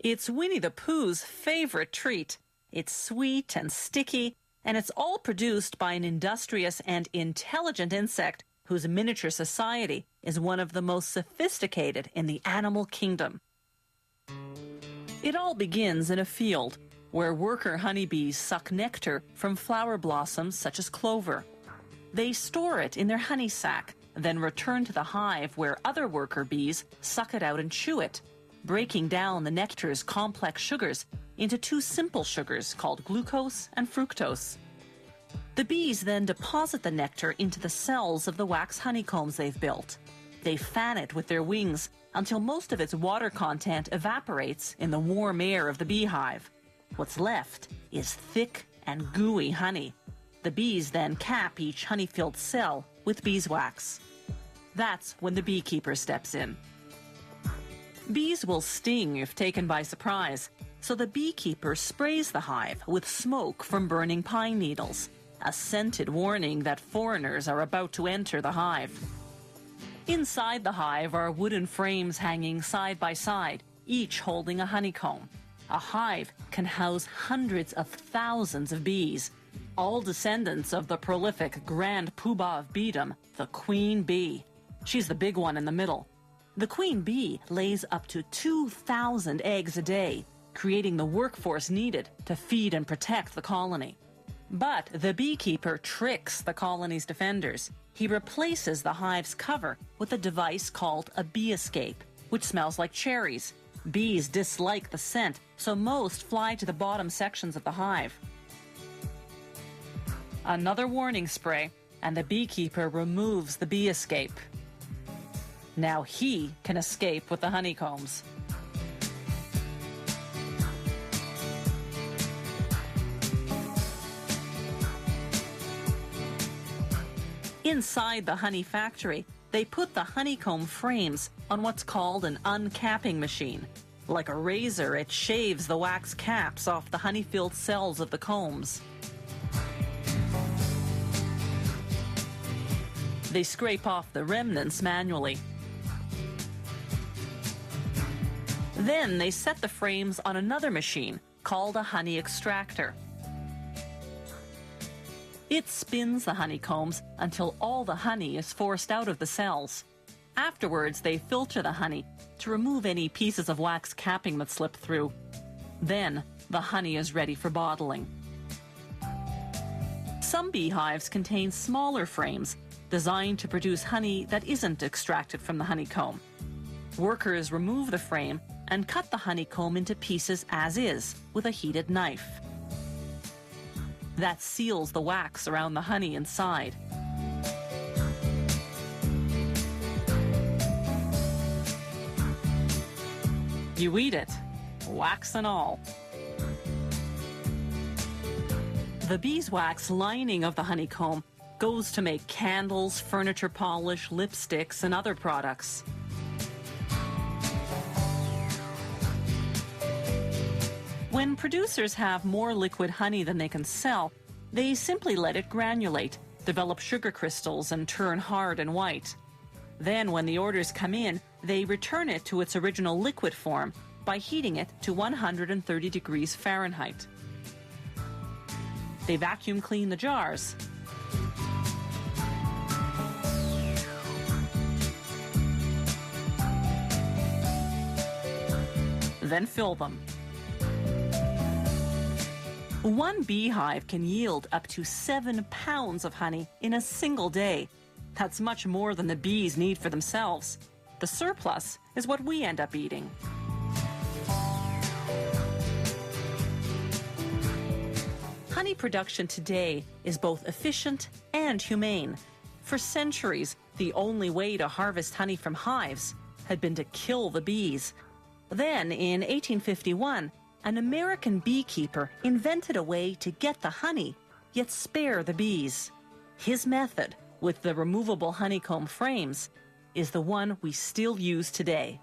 It's Winnie the Pooh's favorite treat. It's sweet and sticky, and it's all produced by an industrious and intelligent insect whose miniature society is one of the most sophisticated in the animal kingdom. It all begins in a field where worker honeybees suck nectar from flower blossoms such as clover. They store it in their honey sac, then return to the hive where other worker bees suck it out and chew it, breaking down the nectar's complex sugars into two simple sugars called glucose and fructose. The bees then deposit the nectar into the cells of the wax honeycombs they've built. They fan it with their wings until most of its water content evaporates in the warm air of the beehive. What's left is thick and gooey honey. The bees then cap each honey-filled cell with beeswax. That's when the beekeeper steps in. Bees will sting if taken by surprise, so the beekeeper sprays the hive with smoke from burning pine needles, a scented warning that foreigners are about to enter the hive. Inside the hive are wooden frames hanging side by side, each holding a honeycomb. A hive can house hundreds of thousands of bees, all descendants of the prolific grand poobah of beedom, the queen bee. She's the big one in the middle. The queen bee lays up to 2,000 eggs a day, creating the workforce needed to feed and protect the colony. But the beekeeper tricks the colony's defenders. He replaces the hive's cover with a device called a bee escape, which smells like cherries. Bees dislike the scent, so most fly to the bottom sections of the hive. Another warning spray, and the beekeeper removes the bee escape. Now he can escape with the honeycombs. Inside the honey factory, they put the honeycomb frames on what's called an uncapping machine. Like a razor, it shaves the wax caps off the honey-filled cells of the combs. They scrape off the remnants manually. Then they set the frames on another machine called a honey extractor. It spins the honeycombs until all the honey is forced out of the cells. Afterwards, they filter the honey to remove any pieces of wax capping that slip through. Then, the honey is ready for bottling. Some beehives contain smaller frames designed to produce honey that isn't extracted from the honeycomb. Workers remove the frame and cut the honeycomb into pieces as is with a heated knife. That seals the wax around the honey inside. You eat it, wax and all. The beeswax lining of the honeycomb goes to make candles, furniture polish, lipsticks, and other products. When producers have more liquid honey than they can sell, they simply let it granulate, develop sugar crystals, and turn hard and white. Then, when the orders come in, they return it to its original liquid form by heating it to 130 degrees Fahrenheit. They vacuum clean the jars. Then fill them. One beehive can yield up to 7 pounds of honey in a single day. That's much more than the bees need for themselves. The surplus is what we end up eating. Honey production today is both efficient and humane. For centuries, the only way to harvest honey from hives had been to kill the bees. Then, in 1851, an American beekeeper invented a way to get the honey, yet spare the bees. His method, with the removable honeycomb frames, is the one we still use today.